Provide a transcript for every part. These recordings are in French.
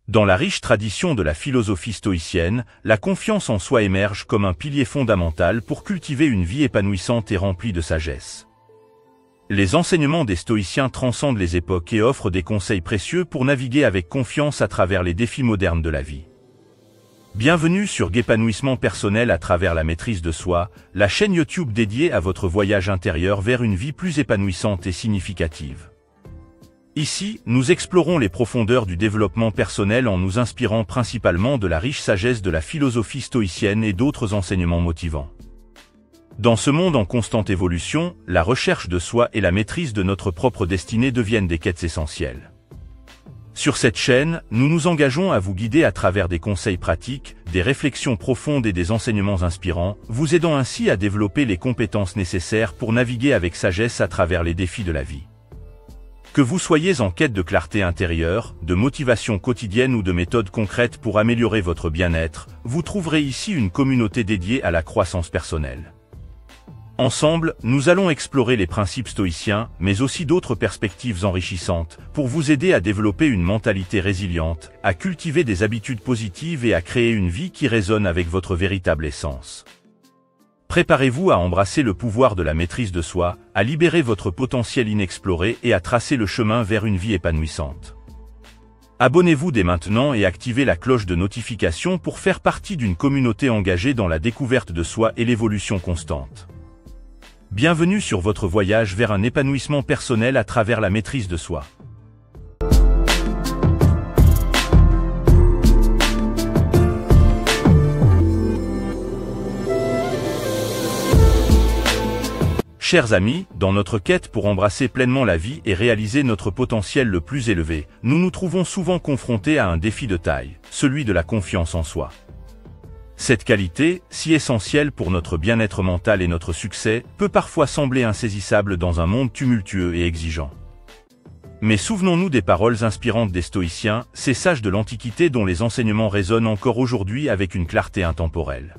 Dans la riche tradition de la philosophie stoïcienne, la confiance en soi émerge comme un pilier fondamental pour cultiver une vie épanouissante et remplie de sagesse. Les enseignements des stoïciens transcendent les époques et offrent des conseils précieux pour naviguer avec confiance à travers les défis modernes de la vie. Bienvenue sur Guépanouissement personnel à travers la maîtrise de soi, la chaîne YouTube dédiée à votre voyage intérieur vers une vie plus épanouissante et significative. Ici, nous explorons les profondeurs du développement personnel en nous inspirant principalement de la riche sagesse de la philosophie stoïcienne et d'autres enseignements motivants. Dans ce monde en constante évolution, la recherche de soi et la maîtrise de notre propre destinée deviennent des quêtes essentielles. Sur cette chaîne, nous nous engageons à vous guider à travers des conseils pratiques, des réflexions profondes et des enseignements inspirants, vous aidant ainsi à développer les compétences nécessaires pour naviguer avec sagesse à travers les défis de la vie. Que vous soyez en quête de clarté intérieure, de motivation quotidienne ou de méthodes concrètes pour améliorer votre bien-être, vous trouverez ici une communauté dédiée à la croissance personnelle. Ensemble, nous allons explorer les principes stoïciens, mais aussi d'autres perspectives enrichissantes, pour vous aider à développer une mentalité résiliente, à cultiver des habitudes positives et à créer une vie qui résonne avec votre véritable essence. Préparez-vous à embrasser le pouvoir de la maîtrise de soi, à libérer votre potentiel inexploré et à tracer le chemin vers une vie épanouissante. Abonnez-vous dès maintenant et activez la cloche de notification pour faire partie d'une communauté engagée dans la découverte de soi et l'évolution constante. Bienvenue sur votre voyage vers un épanouissement personnel à travers la maîtrise de soi. Chers amis, dans notre quête pour embrasser pleinement la vie et réaliser notre potentiel le plus élevé, nous nous trouvons souvent confrontés à un défi de taille, celui de la confiance en soi. Cette qualité, si essentielle pour notre bien-être mental et notre succès, peut parfois sembler insaisissable dans un monde tumultueux et exigeant. Mais souvenons-nous des paroles inspirantes des stoïciens, ces sages de l'Antiquité dont les enseignements résonnent encore aujourd'hui avec une clarté intemporelle.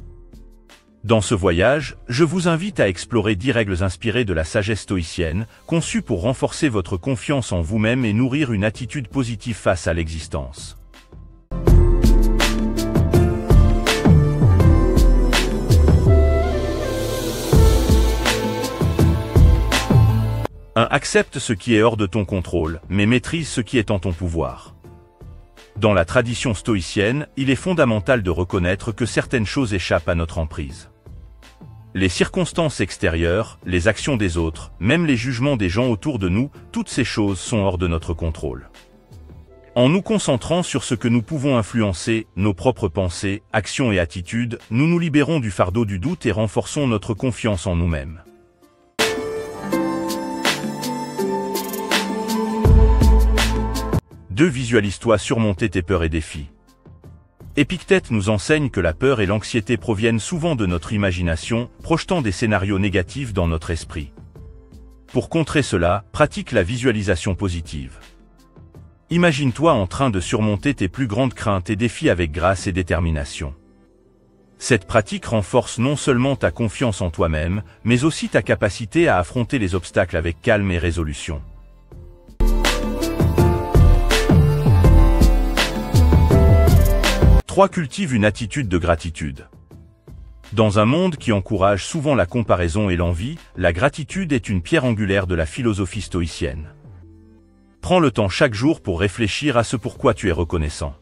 Dans ce voyage, je vous invite à explorer 10 règles inspirées de la sagesse stoïcienne, conçues pour renforcer votre confiance en vous-même et nourrir une attitude positive face à l'existence. Accepte ce qui est hors de ton contrôle, mais maîtrise ce qui est en ton pouvoir. Dans la tradition stoïcienne, il est fondamental de reconnaître que certaines choses échappent à notre emprise. Les circonstances extérieures, les actions des autres, même les jugements des gens autour de nous, toutes ces choses sont hors de notre contrôle. En nous concentrant sur ce que nous pouvons influencer, nos propres pensées, actions et attitudes, nous nous libérons du fardeau du doute et renforçons notre confiance en nous-mêmes. Visualise-toi surmonter tes peurs et défis. Épictète nous enseigne que la peur et l'anxiété proviennent souvent de notre imagination, projetant des scénarios négatifs dans notre esprit. Pour contrer cela, pratique la visualisation positive. Imagine-toi en train de surmonter tes plus grandes craintes et défis avec grâce et détermination. Cette pratique renforce non seulement ta confiance en toi-même, mais aussi ta capacité à affronter les obstacles avec calme et résolution. 3. Cultive une attitude de gratitude. Dans un monde qui encourage souvent la comparaison et l'envie, la gratitude est une pierre angulaire de la philosophie stoïcienne. Prends le temps chaque jour pour réfléchir à ce pourquoi tu es reconnaissant.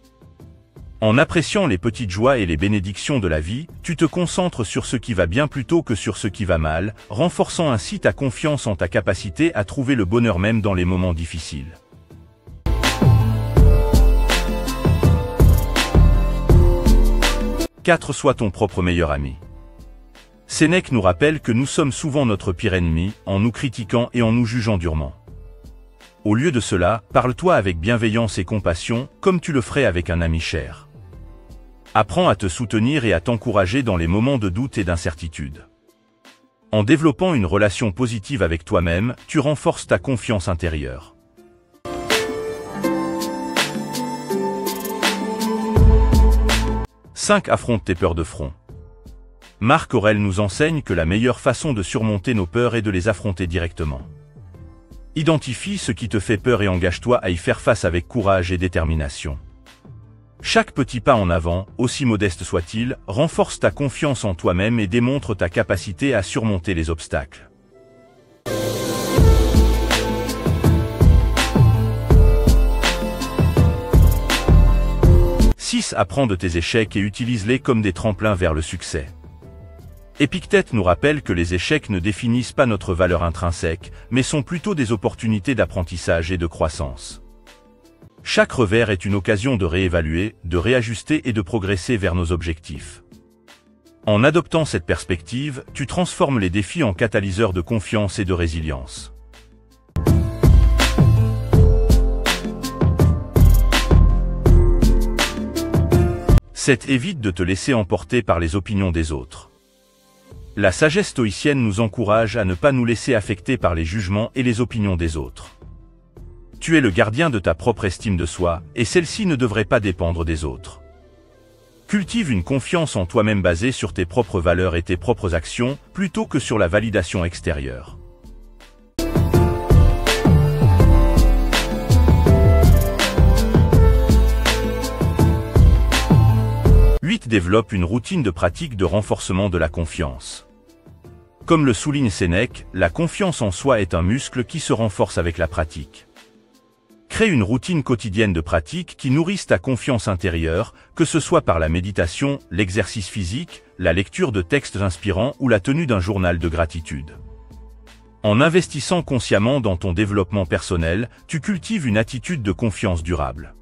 En appréciant les petites joies et les bénédictions de la vie, tu te concentres sur ce qui va bien plutôt que sur ce qui va mal, renforçant ainsi ta confiance en ta capacité à trouver le bonheur même dans les moments difficiles. 4. Sois ton propre meilleur ami. Sénèque nous rappelle que nous sommes souvent notre pire ennemi, en nous critiquant et en nous jugeant durement. Au lieu de cela, parle-toi avec bienveillance et compassion, comme tu le ferais avec un ami cher. Apprends à te soutenir et à t'encourager dans les moments de doute et d'incertitude. En développant une relation positive avec toi-même, tu renforces ta confiance intérieure. 5. Affronte tes peurs de front. Marc Aurèle nous enseigne que la meilleure façon de surmonter nos peurs est de les affronter directement. Identifie ce qui te fait peur et engage-toi à y faire face avec courage et détermination. Chaque petit pas en avant, aussi modeste soit-il, renforce ta confiance en toi-même et démontre ta capacité à surmonter les obstacles. « 6. Apprends de tes échecs et utilise-les comme des tremplins vers le succès. » Épictète nous rappelle que les échecs ne définissent pas notre valeur intrinsèque, mais sont plutôt des opportunités d'apprentissage et de croissance. Chaque revers est une occasion de réévaluer, de réajuster et de progresser vers nos objectifs. En adoptant cette perspective, tu transformes les défis en catalyseurs de confiance et de résilience. Évite de te laisser emporter par les opinions des autres. La sagesse stoïcienne nous encourage à ne pas nous laisser affecter par les jugements et les opinions des autres. Tu es le gardien de ta propre estime de soi, et celle-ci ne devrait pas dépendre des autres. Cultive une confiance en toi-même basée sur tes propres valeurs et tes propres actions, plutôt que sur la validation extérieure. Développe une routine de pratique de renforcement de la confiance. Comme le souligne Sénèque, la confiance en soi est un muscle qui se renforce avec la pratique. Crée une routine quotidienne de pratique qui nourrisse ta confiance intérieure, que ce soit par la méditation, l'exercice physique, la lecture de textes inspirants ou la tenue d'un journal de gratitude. En investissant consciemment dans ton développement personnel, tu cultives une attitude de confiance durable.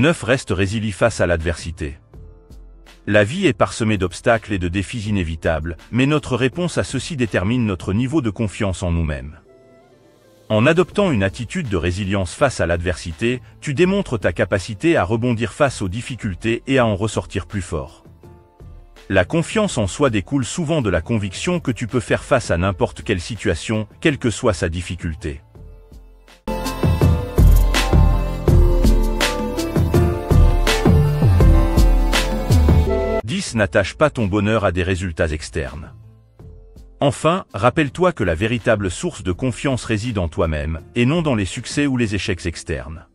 9. Reste résilient face à l'adversité. La vie est parsemée d'obstacles et de défis inévitables, mais notre réponse à ceux-ci détermine notre niveau de confiance en nous-mêmes. En adoptant une attitude de résilience face à l'adversité, tu démontres ta capacité à rebondir face aux difficultés et à en ressortir plus fort. La confiance en soi découle souvent de la conviction que tu peux faire face à n'importe quelle situation, quelle que soit sa difficulté. N'attache pas ton bonheur à des résultats externes. Enfin, rappelle-toi que la véritable source de confiance réside en toi-même, et non dans les succès ou les échecs externes.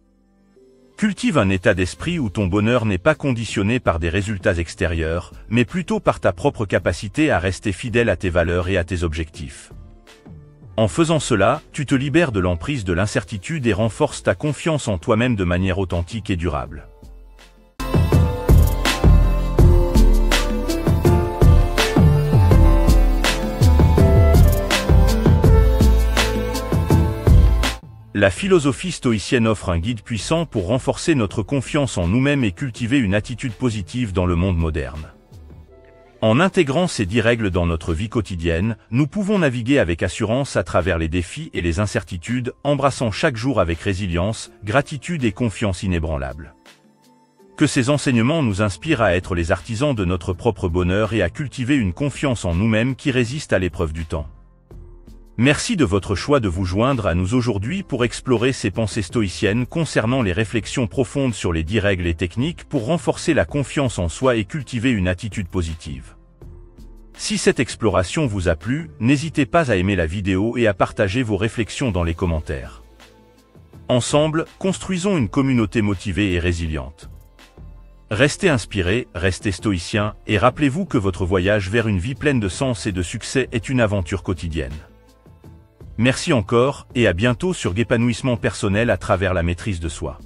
Cultive un état d'esprit où ton bonheur n'est pas conditionné par des résultats extérieurs, mais plutôt par ta propre capacité à rester fidèle à tes valeurs et à tes objectifs. En faisant cela, tu te libères de l'emprise de l'incertitude et renforces ta confiance en toi-même de manière authentique et durable. La philosophie stoïcienne offre un guide puissant pour renforcer notre confiance en nous-mêmes et cultiver une attitude positive dans le monde moderne. En intégrant ces 10 règles dans notre vie quotidienne, nous pouvons naviguer avec assurance à travers les défis et les incertitudes, embrassant chaque jour avec résilience, gratitude et confiance inébranlable. Que ces enseignements nous inspirent à être les artisans de notre propre bonheur et à cultiver une confiance en nous-mêmes qui résiste à l'épreuve du temps. Merci de votre choix de vous joindre à nous aujourd'hui pour explorer ces pensées stoïciennes concernant les réflexions profondes sur les 10 règles et techniques pour renforcer la confiance en soi et cultiver une attitude positive. Si cette exploration vous a plu, n'hésitez pas à aimer la vidéo et à partager vos réflexions dans les commentaires. Ensemble, construisons une communauté motivée et résiliente. Restez inspirés, restez stoïciens, et rappelez-vous que votre voyage vers une vie pleine de sens et de succès est une aventure quotidienne. Merci encore, et à bientôt sur Épanouissement personnel à travers la maîtrise de soi.